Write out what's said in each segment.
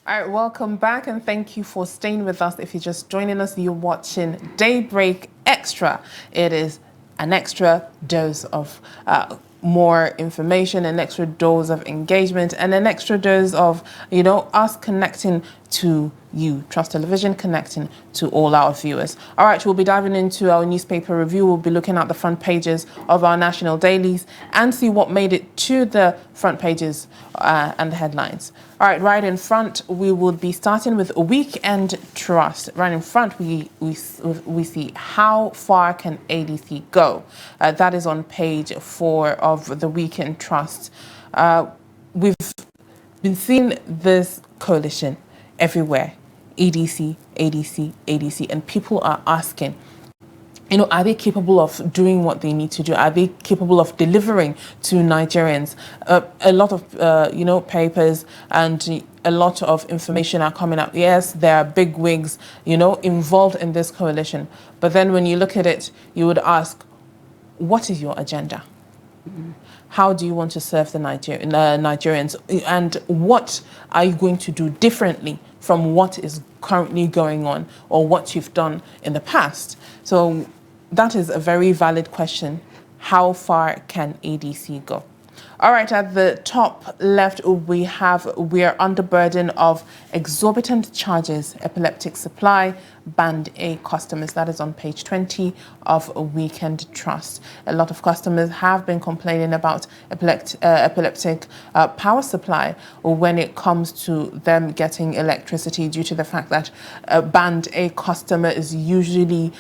All right, welcome back and thank you for staying with us. If you're just joining us, you're watching Daybreak Extra. It is an extra dose of more information, an extra dose of engagement, and an extra dose of, us connecting to you. Trust Television connecting to all our viewers. All right, we'll be diving into our newspaper review. We'll be looking at the front pages of our national dailies and see what made it to the front pages and the headlines. All right, right in front, we will be starting with Weekend Trust. Right in front, we see how far can ADC go. That is on page 4 of the Weekend Trust. We've been seeing this coalition everywhere. ADC, ADC, ADC, and people are asking, are they capable of doing what they need to do? Are they capable of delivering to Nigerians? A lot of, papers and a lot of information are coming up. Yes, there are big wigs, involved in this coalition. But then when you look at it, you would ask, what is your agenda? Mm-hmm. How do you want to serve the Nigerians? And what are you going to do differently from what is currently going on or what you've done in the past? So that is a very valid question. How far can ADC go? All right, at the top left, we are under burden of exorbitant charges, epileptic supply, Band A customers. That is on page 20 of Weekend Trust. A lot of customers have been complaining about epileptic power supply when it comes to them getting electricity due to the fact that a Band A customer is usually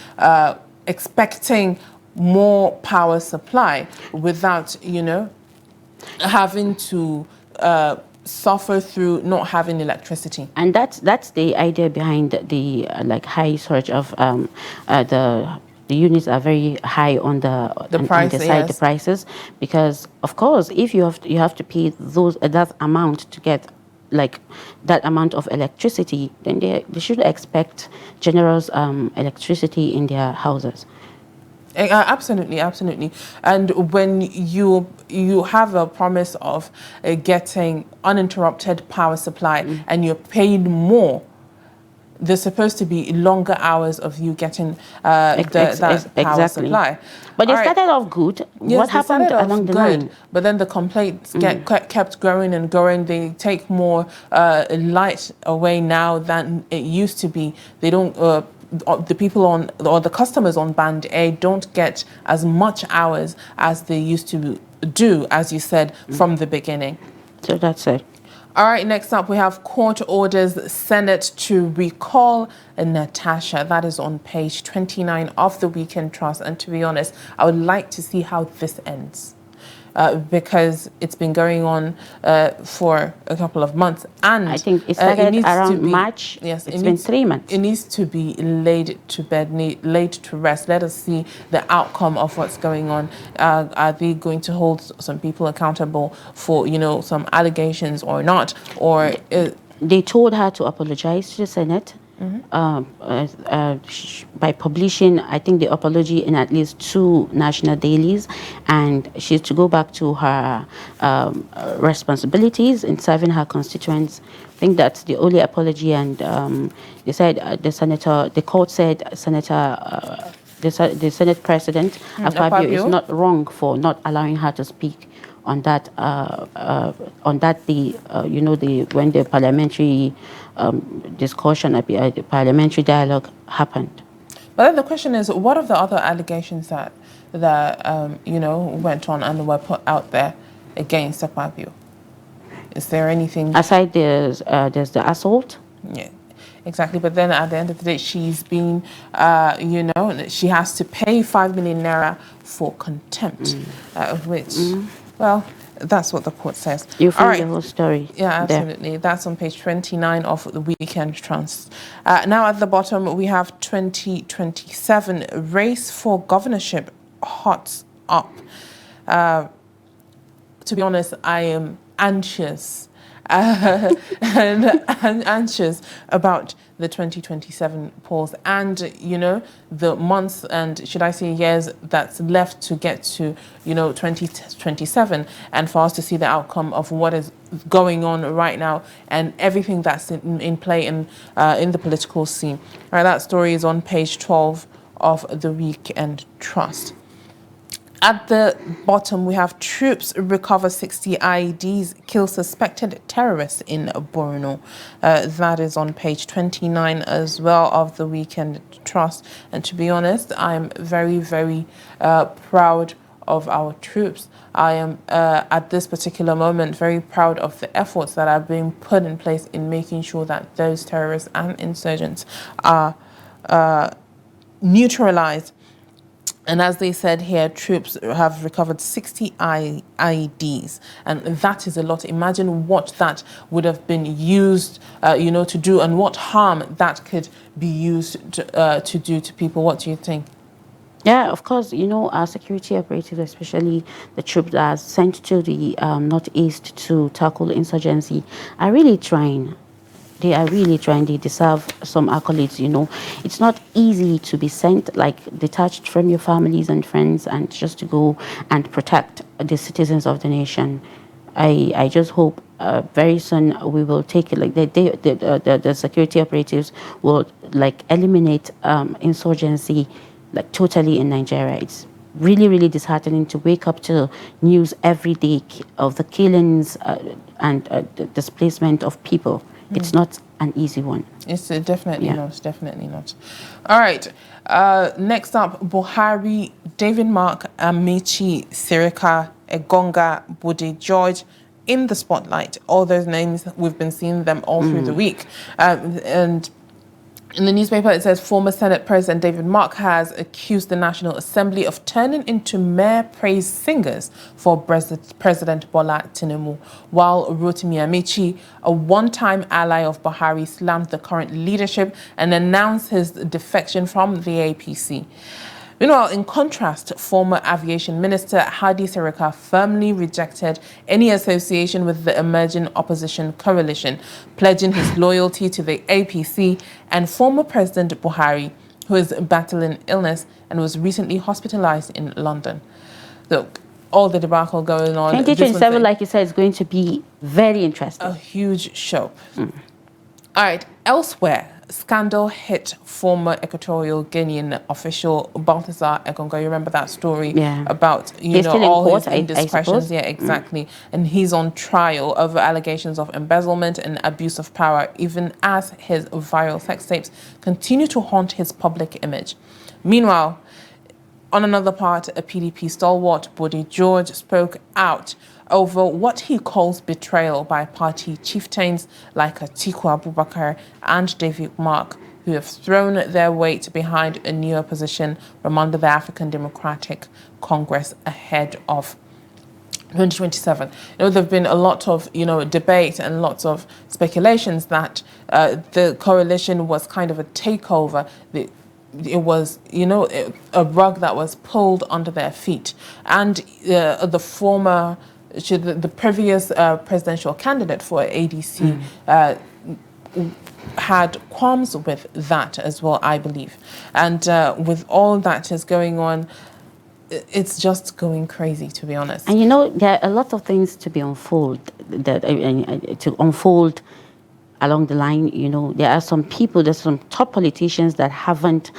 expecting more power supply without, having to suffer through not having electricity. And that's the idea behind the high surge of the units are very high on the price, on the side, yes. The prices, because of course if you have to pay that amount to get that amount of electricity, then they should expect generous electricity in their houses. Absolutely, absolutely. And when you have a promise of getting uninterrupted power supply and you're paid more, there's supposed to be longer hours of you getting that power supply. But they started off good. Yes, what happened along the line? But then the complaints kept growing and growing. They take more light away now than it used to be. They don't... the people on, or the customers on Band A don't get as much hours as they used to do, as you said, from the beginning. So that's it. All right, next up we have court orders Senate to recall Natasha. That is on page 29 of the Weekend Trust. And to be honest, I would like to see how this ends. Because it's been going on for a couple of months, and I think it started around March. Yes, it's been 3 months. It needs to be laid to bed, laid to rest. Let us see the outcome of what's going on. Are they going to hold some people accountable for some allegations or not? Or they told her to apologize to the Senate. By publishing, I think, the apology in at least 2 national dailies, and she's to go back to her responsibilities in serving her constituents. I think that's the only apology, and they said the court said the Senate President Akpabio is not wrong for not allowing her to speak on that when the parliamentary discussion, the parliamentary dialogue happened. But then the question is, what of the other allegations that went on and were put out there against Akpabio? Is there anything aside? There's the assault. Yeah, exactly. But then at the end of the day, she's been, she has to pay 5 million naira for contempt, which. Well, that's what the court says. You find the whole story. Yeah, absolutely. There. That's on page 29 of the Weekend Trust. Now at the bottom, we have 2027 race for governorship hots up. To be honest, I am anxious and anxious about the 2027 polls and, you know, the months and should I say years that's left to get to, you know, 2027 and for us to see the outcome of what is going on right now and everything that's in play in the political scene. All right, that story is on page 12 of the Weekend Trust. At the bottom, we have troops recover 60 IEDs, kill suspected terrorists in Borno. That is on page 29 as well of the Weekend Trust. And to be honest, I'm very, very proud of our troops. I am, at this particular moment, very proud of the efforts that are being put in place in making sure that those terrorists and insurgents are neutralized. And as they said here, troops have recovered 60 IEDs, and that is a lot. Imagine what that would have been used, you know, to do, and what harm that could be used to do to people. What do you think? Yeah, of course, you know, our security operatives, especially the troops that are sent to the northeast to tackle insurgency, are really trying. They are really trying. They deserve some accolades, you know. It's not easy to be sent, like, detached from your families and friends and just to go and protect the citizens of the nation. I just hope very soon we will take it, like, the security operatives will, like, eliminate insurgency, like, totally in Nigeria. It's really, really disheartening to wake up to news every day of the killings and the displacement of people. It's not an easy one. It's definitely not. Definitely not. All right. Next up, Buhari, David Mark, Amechi, Sirika, Egonga, Bode George in the spotlight. All those names, we've been seeing them all through the week. And in the newspaper, it says former Senate President David Mark has accused the National Assembly of turning into mere praise singers for President Bola Tinubu, while Rotimi Amechi, a one-time ally of Buhari, slammed the current leadership and announced his defection from the APC. Meanwhile, in contrast, former Aviation Minister Hadi Sirika firmly rejected any association with the emerging opposition coalition, pledging his loyalty to the APC, and former President Buhari, who is battling illness and was recently hospitalized in London. So, all the debacle going on. 2027, like you said, is going to be very interesting. A huge show. All right, elsewhere. Scandal hit former Equatorial Guinean official Balthazar Egonga. You remember that story about, you know, all his indiscretions? Yeah, exactly. And he's on trial over allegations of embezzlement and abuse of power, even as his viral sex tapes continue to haunt his public image. Meanwhile, on another part, a PDP stalwart, Bode George, spoke out over what he calls betrayal by party chieftains like Atiku Abubakar and David Mark, who have thrown their weight behind a new opposition from under the African Democratic Congress ahead of 2027. You know, there have been a lot of, you know, debate and lots of speculations that the coalition was kind of a takeover. It was, you know, a rug that was pulled under their feet. And the previous presidential candidate for ADC had qualms with that as well, I believe. And with all that is going on, it's just going crazy, to be honest. And you know, there are a lot of things to be unfold, to unfold along the line. You know, there are some people, there's some top politicians that haven't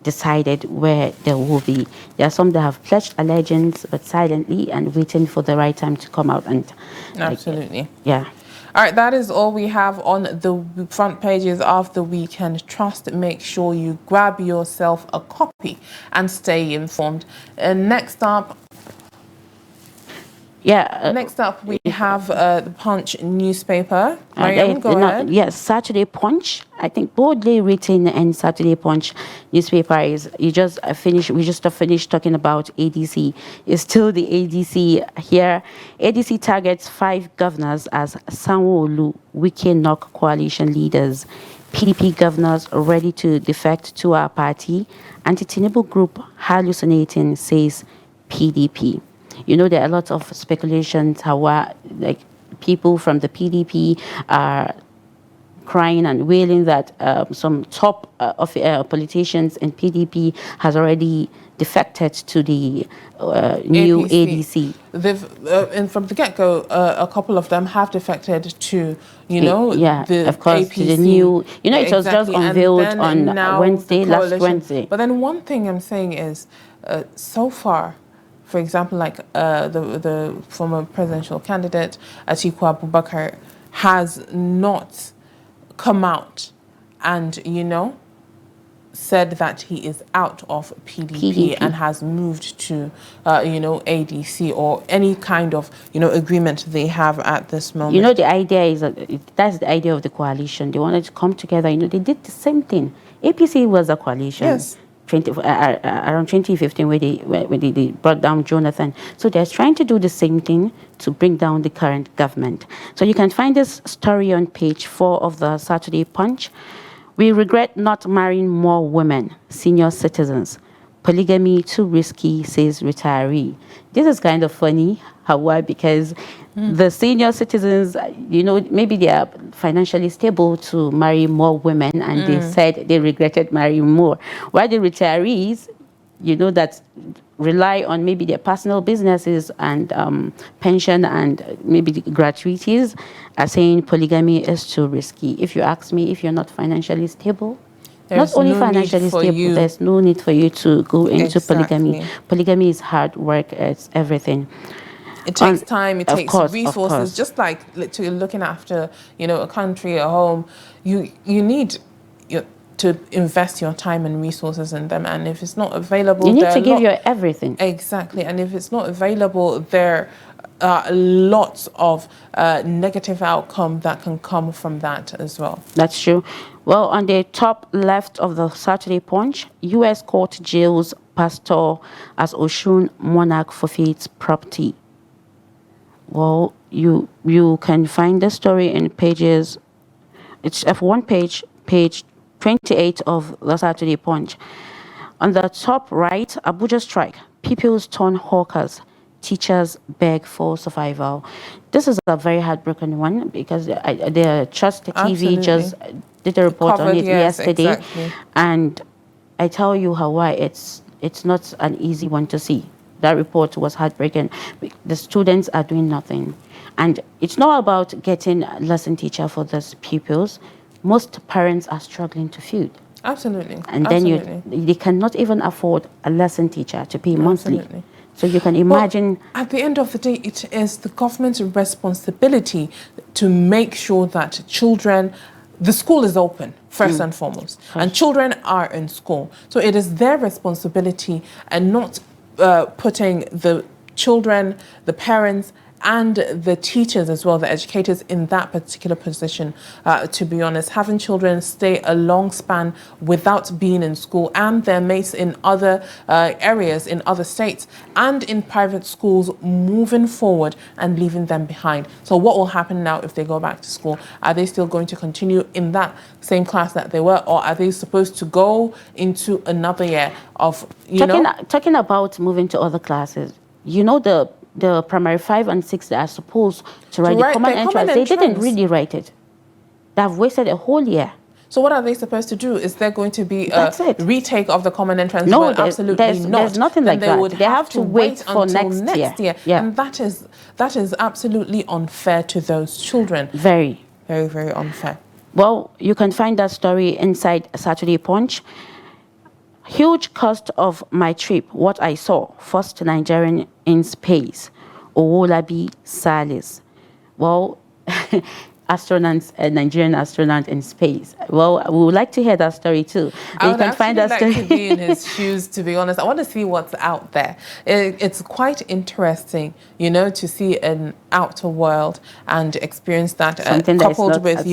decided where they will be. There are some that have pledged allegiance, but silently and waiting for the right time to come out. And absolutely, yeah. All right, that is all we have on the front pages of the Weekend Trust. Make sure you grab yourself a copy and stay informed. Next up, next up, we have the Punch newspaper. Mariam, go ahead. Yes, Saturday Punch. I think boldly written in Saturday Punch newspaper is, we just finished talking about ADC. It's still the ADC here. ADC targets 5 governors as Sanwo-Olu, Wike knock coalition leaders. PDP governors ready to defect to our party. Anti-Tinubu group hallucinating, says PDP. You know, there are a lot of speculations how, like, people from the PDP are crying and wailing that some top politicians in PDP has already defected to the new ADC. And from the get-go, a couple of them have defected to, the of course, APC. to the new, it was just unveiled on Wednesday, last Wednesday. But then one thing I'm saying is, so far, for example, like the former presidential candidate, Atiku Abubakar, has not come out and, said that he is out of PDP and has moved to, ADC or any kind of, agreement they have at this moment. The idea is that's the idea of the coalition. They wanted to come together. They did the same thing. APC was a coalition. Yes. Around 2015 when they brought down Jonathan. So they're trying to do the same thing to bring down the current government. So you can find this story on page 4 of the Saturday Punch. We regret not marrying more women, senior citizens. Polygamy too risky, says retiree. This is kind of funny. Why? Because the senior citizens, maybe they are financially stable to marry more women, and they said they regretted marrying more. While the retirees, that rely on maybe their personal businesses and pension and maybe the gratuities, are saying polygamy is too risky. If you ask me, if you're not financially stable, not only financially stable, there's no need for you to go into polygamy. Polygamy is hard work, it's everything. It takes time, it takes resources, just like literally looking after, a country, a home. You need to invest your time and resources in them, and if it's not available, you need to give your everything. Exactly, and if it's not available, there are lots of negative outcome that can come from that as well. That's true. Well, on the top left of the Saturday Punch, U.S. court jails pastor as Osun monarch forfeits property. Well, you can find the story in pages. It's F1 page 28 of the Saturday Punch. On the top right, Abuja strike. Pupils turn hawkers. Teachers beg for survival. This is a very heartbroken one because the Trust TV just did a report on it yesterday. Exactly. And I tell you, Hawaii, it's not an easy one to see. That report was heartbreaking. The students are doing nothing. And it's not about getting a lesson teacher for those pupils. Most parents are struggling to feed. Absolutely. And then they cannot even afford a lesson teacher to pay monthly. So you can imagine... Well, at the end of the day, it is the government's responsibility to make sure that the school is open, first and foremost. And children are in school. So it is their responsibility and not putting the children, the parents, and the teachers as well, the educators in that particular position. To be honest, having children stay a long span without being in school and their mates in other areas, in other states, and in private schools moving forward and leaving them behind. So what will happen now if they go back to school? Are they still going to continue in that same class that they were, or are they supposed to go into another year of, Talking about moving to other classes, the primary 5 and 6 that are supposed to write the common entrance, they didn't really write it. They have wasted a whole year. So what are they supposed to do? Is there going to be a retake of the common entrance? No, absolutely not. There's nothing like that. They have to wait for next year. Yeah. And that is absolutely unfair to those children. Very. Very, very unfair. Well, you can find that story inside Saturday Punch. Huge cost of my trip, what I saw, first Nigerian in space, Owolabi Salis. Well, astronauts, a Nigerian astronaut in space. Well, we would like to hear that story too. I would actually like to be in his shoes, to be honest. I want to see what's out there. It's quite interesting, to see an outer world and experience that, coupled with,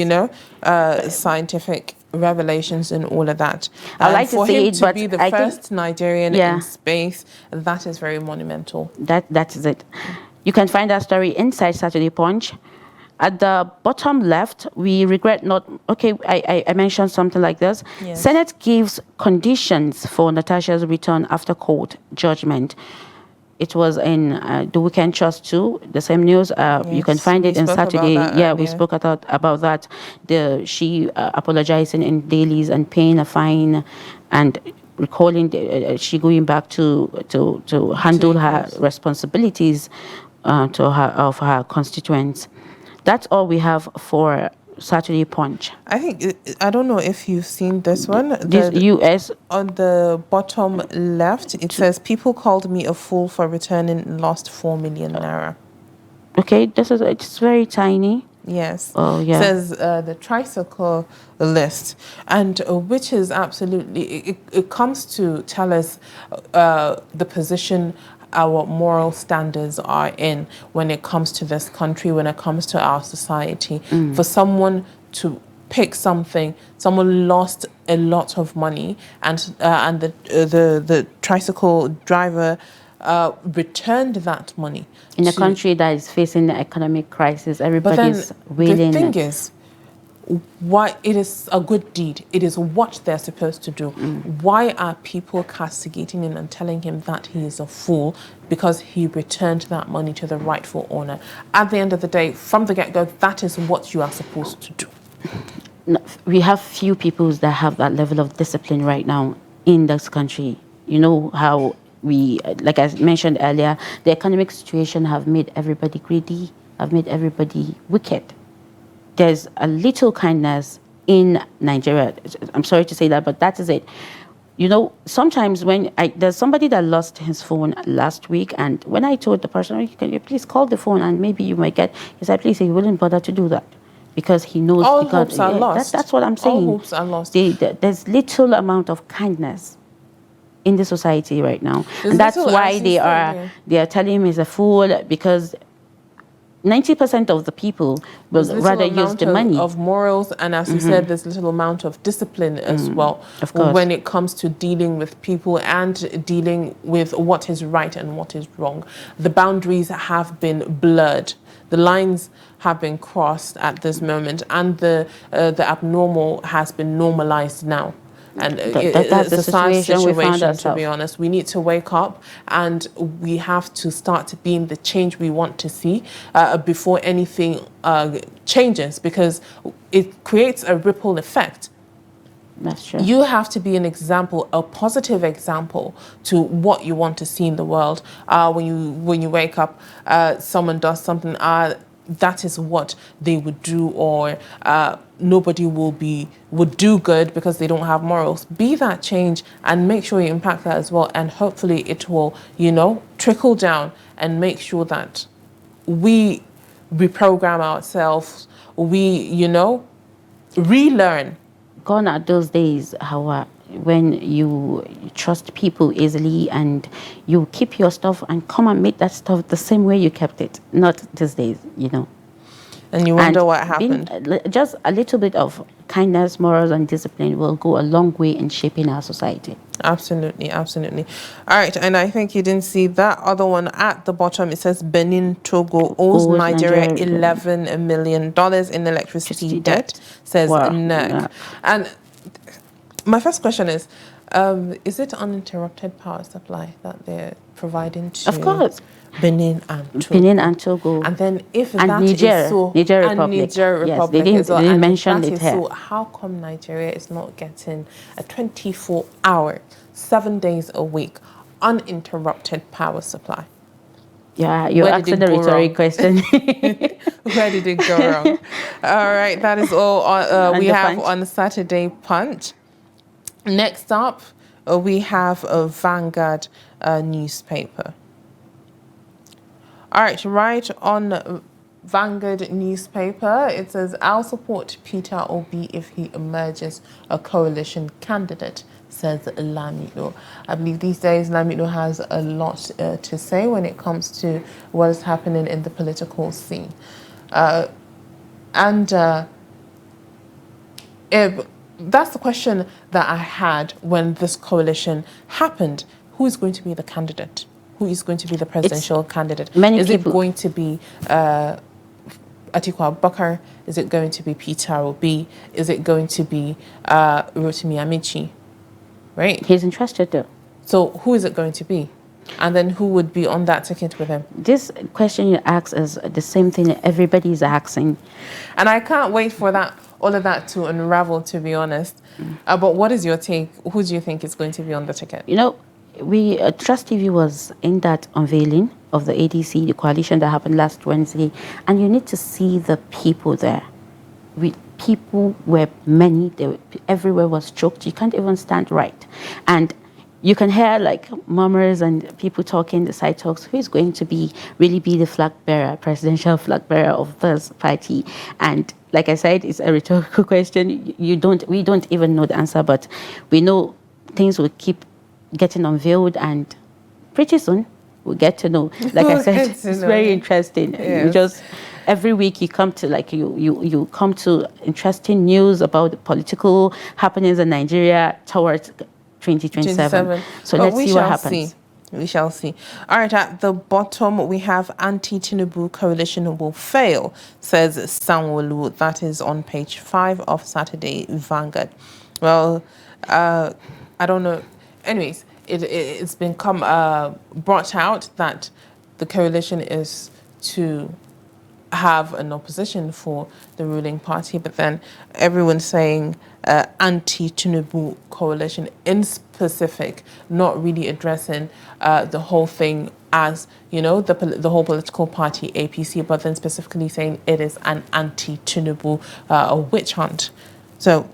scientific revelations and all of that. I'd like to see it, but be the first Nigerian in space, that is very monumental. That is it. You can find that story inside Saturday Punch. At the bottom left, we regret not... Okay, I mentioned something like this. Yes. Senate gives conditions for Natasha's return after court judgment. It was in the Weekend Trust too. The same news. You can find it in Saturday. Yeah, we spoke about that. She apologizing in dailies and paying a fine, and recalling she going back to handle her responsibilities of her constituents. That's all we have for Saturday Punch. I think, I don't know if you've seen this one. This U.S. On the bottom left, it says, people called me a fool for returning lost 4 million naira. Okay, it's very tiny. Yes. Oh, yeah. It says the tricycle list, and which is absolutely, it comes to tell us the position our moral standards are in when it comes to this country, when it comes to our society. For someone to pick something, someone lost a lot of money, and the tricycle driver returned that money in a country that is facing the economic crisis. Everybody's wailing. The thing is, why it is a good deed, it is what they're supposed to do. Why are people castigating him and telling him that he is a fool because he returned that money to the rightful owner? At the end of the day, from the get-go, that is what you are supposed to do. No, we have few people that have that level of discipline right now in this country. You know how we, like I mentioned earlier, the economic situation have made everybody greedy, have made everybody wicked. There's a little kindness in Nigeria. I'm sorry to say that, but that is it. You know, sometimes when there's somebody that lost his phone last week, and when I told the person, oh, can you please call the phone and maybe you might get, he said, please, he wouldn't bother to do that because he knows all hopes are lost. That's what I'm saying. All hopes are lost. There's little amount of kindness in the society right now, and that's why they are telling him he's a fool, because 90% of the people will rather use the money. Of morals, and as you said, there's little amount of discipline as well. Of course. When it comes to dealing with people and dealing with what is right and what is wrong. The boundaries have been blurred. The lines have been crossed at this moment, and the abnormal has been normalized now. And that's the situation we found ourselves. To be honest, we need to wake up, and we have to start being the change we want to see before anything changes, because it creates a ripple effect. That's true. You have to be an example, a positive example to what you want to see in the world. When you wake up, someone does something, that is what they would do, or nobody would do good because they don't have morals. Be that change and make sure you impact that as well, and hopefully it will, trickle down and make sure that we reprogram ourselves, we, relearn. Gone are those days, when you trust people easily and you keep your stuff and come and make that stuff the same way you kept it. Not these days, And you wonder what happened. Just a little bit of kindness, morals, and discipline will go a long way in shaping our society. Absolutely, absolutely. All right, and I think you didn't see that other one at the bottom. It says Benin Togo owes Nigeria $11 million in electricity debt, says NERC. Yeah. And my first question is it uninterrupted power supply that they're providing to? Of course. Benin and Togo. And then if and that Niger, is so, Niger and Republic. Niger Republic yes, they didn't mention it here. So how come Nigeria is not getting a 24-hour, 7 days a week, uninterrupted power supply? Yeah, you're asking the rhetoric question. Where did it go wrong? All right, that is all we have on the Saturday Punch. Next up, we have a Vanguard newspaper. All right on Vanguard newspaper, it says, I'll support Peter Obi if he emerges a coalition candidate, says Lamido. I believe these days Lamido has a lot to say when it comes to what is happening in the political scene. If that's the question that I had when this coalition happened. Who is going to be the candidate? Who is going to be the presidential candidate? Is it going to be Atiku Abubakar? Is it going to be Peter Obi? Is it going to be Rotimi Amici? Right? He's interested though. So who is it going to be? And then who would be on that ticket with him? This question you ask is the same thing everybody is asking. And I can't wait for all of that to unravel, to be honest. But what is your take? Who do you think is going to be on the ticket? You know, Trust TV was in that unveiling of the ADC, the coalition that happened last Wednesday, and you need to see the people there. People were many, everywhere was choked. You can't even stand right. And you can hear like murmurs and people talking, the side talks, who is going to really be the flag bearer, presidential flag bearer of this party? And like I said, it's a rhetorical question. We don't even know the answer, but we know things will keep getting unveiled, and pretty soon we'll get to know. Like I said, it's very interesting. Yes. You just every week you come to you come to interesting news about the political happenings in Nigeria towards 2027. So let's see what happens. We shall see. All right, at the bottom we have anti-Tinubu coalition will fail, says Sanwo-Olu. That is on page 5 of Saturday Vanguard. Well, I don't know. Anyways, it's been brought out that the coalition is to have an opposition for the ruling party, but then everyone's saying anti-Tinubu coalition in specific, not really addressing the whole thing as, you know, the whole political party APC, but then specifically saying it is an anti-Tinubu witch hunt. So,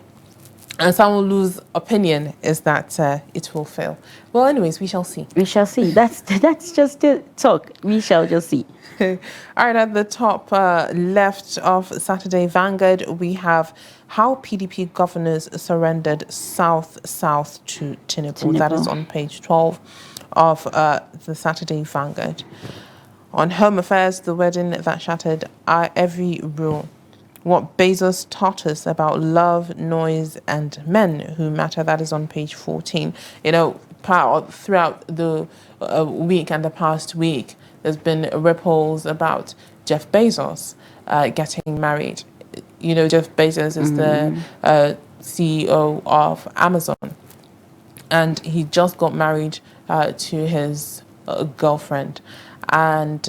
and Sanwo-Olu's opinion is that it will fail. Well, anyways, we shall see. We shall see. That's just the talk. We shall just see. All right, at the top left of Saturday Vanguard, we have how PDP governors surrendered South to Tinubu. That is on page 12 of the Saturday Vanguard. On home affairs, the wedding that shattered every rule. What Bezos taught us about love, noise, and men who matter. That is on page 14. You know, throughout the week and the past week, there's been ripples about Jeff Bezos getting married. You know, Jeff Bezos is the CEO of Amazon. And he just got married to his girlfriend. And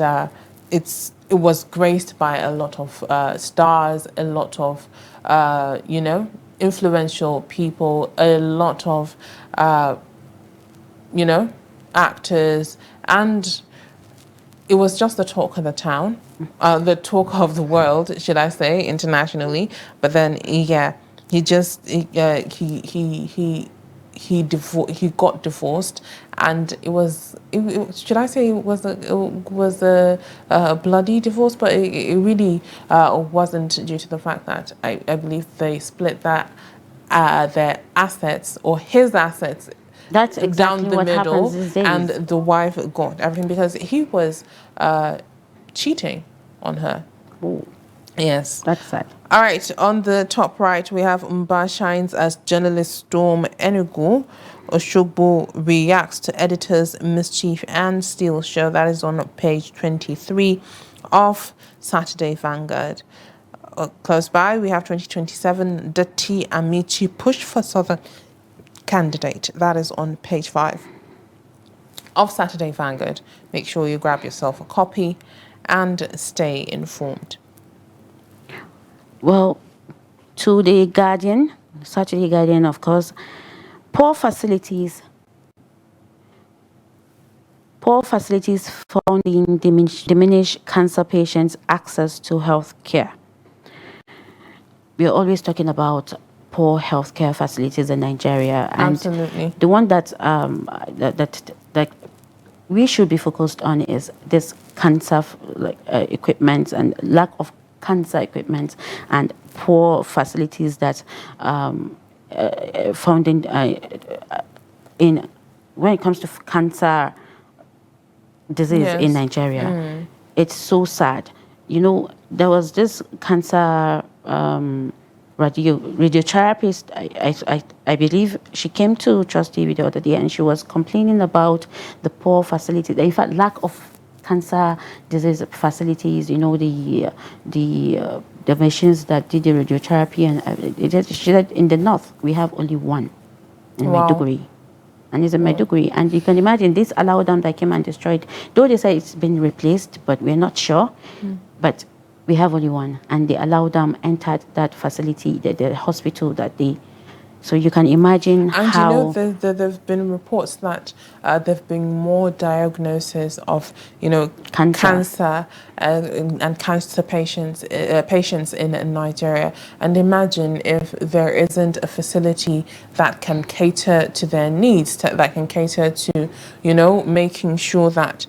it was graced by a lot of stars, a lot of, influential people, a lot of, actors, and it was just the talk of the town, the talk of the world, should I say, internationally. But then, he got divorced, and it was a bloody divorce, but it really wasn't due to the fact that I believe they split their assets, or his assets. That's exactly down the what middle, happens these days. and the wife got everything because he was cheating on her. Ooh. Yes. That's sad. All right, on the top right, we have Mba shines as journalist storm Enugu. Oshogbo reacts to editors' mischief and steal show. That is on page 23 of Saturday Vanguard. Close by, we have 2027, Dati Amici push for Southern candidate. That is on page 5 of Saturday Vanguard. Make sure you grab yourself a copy and stay informed. Well, to the Guardian, Saturday Guardian, of course, poor facilities founding diminish cancer patients' access to health care. We are always talking about poor healthcare facilities in Nigeria, and absolutely, the one that we should be focused on is this cancer equipment and lack of cancer equipment and poor facilities that found in when it comes to cancer disease in Nigeria. It's so sad. You know, there was this cancer radiotherapist, I believe she came to Trust TV the other day, and she was complaining about the poor facilities, in fact, lack of cancer disease facilities, you know, the machines that did the radiotherapy, and she said in the north we have only one in Maiduguri. and it's in Maiduguri. And you can imagine this allow dam that came and destroyed, though they say it's been replaced, but we're not sure. But we have only one, and the allow dam entered that facility, the hospital that they. So you can imagine how. And you know, there have been reports that there have been more diagnoses of, you know, cancer and cancer patients in Nigeria. And imagine if there isn't a facility that can cater to their needs, that can cater to, you know, making sure that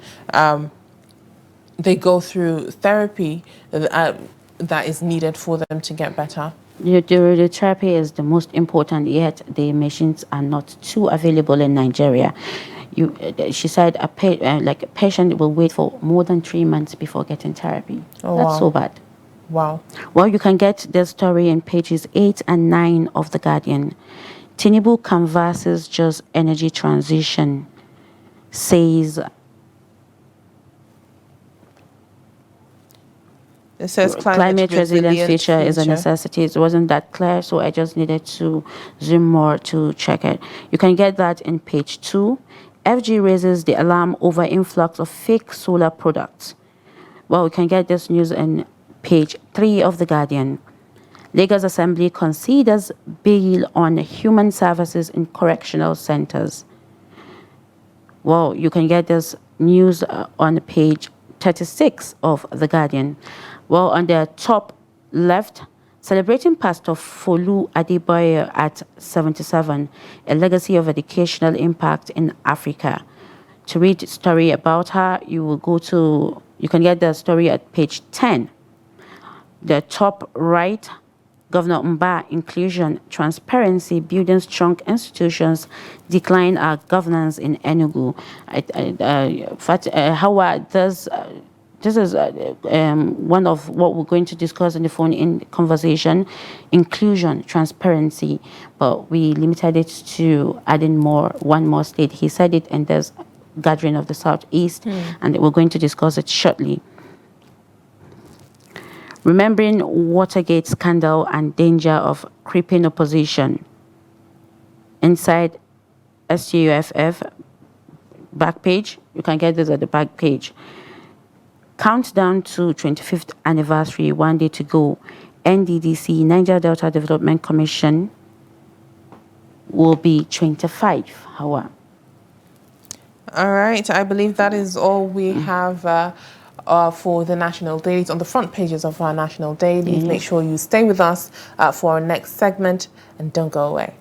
they go through therapy that is needed for them to get better. The therapy is the most important, yet the machines are not too available in Nigeria. She said a patient will wait for more than 3 months before getting therapy. Oh, That's wow. so bad. Wow. Well, you can get the story in pages 8 and 9 of The Guardian. Tinubu canvasses just energy transition, says. It says climate resilience feature is a necessity. It wasn't that clear, so I just needed to zoom more to check it. You can get that in page 2. FG raises the alarm over influx of fake solar products. Well, we can get this news in page 3 of The Guardian. Lagos Assembly considers bill on human services in correctional centers. Well, you can get this news on page 36 of The Guardian. Well, on the top left, celebrating Pastor Folu Adebayo at 77, a legacy of educational impact in Africa. To read the story about her, you can get the story at page 10. The top right, Governor Mba, inclusion, transparency, building strong institutions, decline our governance in Enugu. This is one of what we're going to discuss in the phone-in conversation, inclusion, transparency, but we limited it to adding one more state. He said it in this gathering of the Southeast, and we're going to discuss it shortly. Remembering Watergate scandal and danger of creeping opposition. Inside STUFF back page, you can get this at the back page. Countdown to 25th anniversary, 1 day to go. NDDC, Niger Delta Development Commission, will be 25. How? All right, I believe that is all we have for the national dailies, on the front pages of our national dailies. Make sure you stay with us for our next segment, and don't go away.